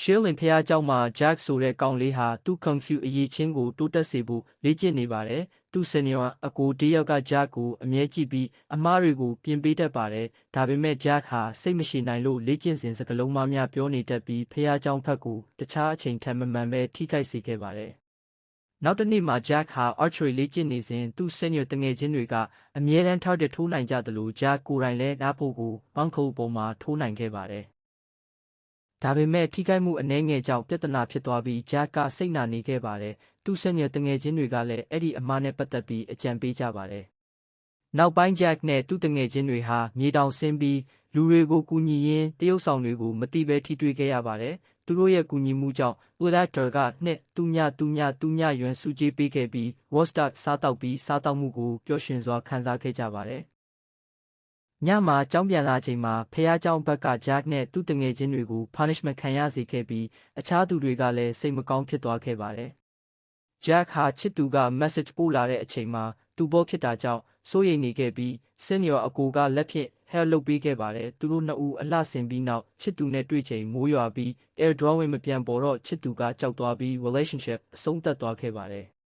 Shilin ဖျားเจ้าမှာ Jack ဆိုတဲ့ကောင်လေးဟာသူ့ Kung Fu အရေးချင်းကိုတိုးတက်စေဖို့လေ့ကျင့်နေပါတယ်။သူ့ senior အကိုတယောက်က Jack ကိုအမြဲကြည့်ပြီးအမှားတွေကိုပြင်ပေးတတ်ပါတယ်။ဒါပေမဲ့ Jack ဟာစိတ်မရှိနိုင်လို့လေ့ကျင့်စဉ်စကားလုံးများပြောနေတတ်ပြီးဖျားเจ้าဘက်ကိုတခြားအချိန်ထက်မမှန်ပဲထိခိုက်စေခဲ့ပါတယ်။နောက်တစ်နေ့မှာ Jack ဟာ archery လေ့ကျင့်နေစဉ်သူ့ senior တငယ်ချင်းတွေကအမြဲတမ်း target ထိုးနိုင်ကြသလို Jack ကိုယ်တိုင်လည်းဓာတ်ဖို့ကိုပေါင်းခုပ်ပေါ်မှာထိုးနိုင်ခဲ့ပါတယ်။ဒါပေမဲ့ထိခိုက်မှုအနည်းငယ်ကြောင့်ပြဿနာဖြစ်သွားပြီး Jack ကစိတ်နာနေခဲ့ပါတယ်။သူ့ senior တငယ်ချင်းတွေကလည်းအဲ့ဒီအမှားနဲ့ပတ်သက်ပြီးအကြံပေးကြပါတယ်။နောက်ပိုင်း Jack နဲ့သူ့တငယ်ချင်းတွေဟာမြေတောင်ဆင်းပြီးလူတွေကိုကူညီရင်းတရုတ်ဆောင်တွေကိုမတိပဲထိတွေ့ခဲ့ရပါတယ်။သူတို့ရဲ့ကူညီမှုကြောင့် Udactor က2.0 ယွမ်စုကြေးပေးခဲ့ပြီး Wallstart စားတောက်ပြီးစားတောက်မှုကိုပျော်ရွှင်စွာခံစားခဲ့ကြပါတယ်။ညမှာကျောင်းပြန်လာချိန်မှာဖះเจ้าဘက်က Jack နဲ့သူ့တငယ်ချင်းတွေကို punishment ခံရစေခဲ့ပြီးအခြားသူတွေကလည်းစိတ်မကောင်းဖြစ်သွားခဲ့ပါတယ်။ Jack ဟာချစ်သူက message ပို့လာတဲ့အချိန်မှာသူဘောဖြစ်တာကြောင့်စိုးရိမ်နေခဲ့ပြီး senior အကိုကလက်ဖြင့် hair လုပ်ပေးခဲ့ပါတယ်။သူတို့နှစ်ဦးအလှဆင်ပြီးနောက်ချစ်သူနဲ့တွေ့ချိန်မိုးရွာပြီး air drawing မပြန်ပေါ်တော့ချစ်သူကကြောက်သွားပြီး relationship အဆုံးသတ်သွားခဲ့ပါတယ်။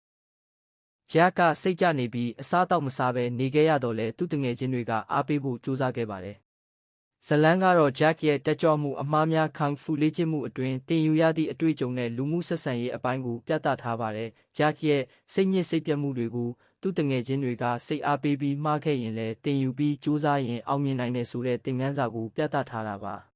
Jack ကစိတ်ကျနေပြီးအစားတောက်မစားဘဲနေခဲ့ရတော့လဲသူ့တငယ်ချင်းတွေကအားပေးဖို့ကြိုးစားခဲ့ပါတယ်။ဇလန်းကတော့ Jack ရဲ့တက်ကြွမှုအမှားများ Kung Fu လေ့ကျင့်မှုအတွင်းတင်ယူရသည့်အတွေ့အကြုံနဲ့လူမှုဆက်ဆံရေးအပိုင်းကိုပြသထားပါတယ်။ Jack ရဲ့စိတ်ညစ်စိတ်ပြတ်မှုတွေကိုသူ့တငယ်ချင်းတွေကစိတ်အားပေးပြီးမှားခဲ့ရင်လည်းတင်ယူပြီးကြိုးစားရင်အောင်မြင်နိုင်တယ်ဆိုတဲ့သင်ခန်းစာကိုပြသထားတာပါ။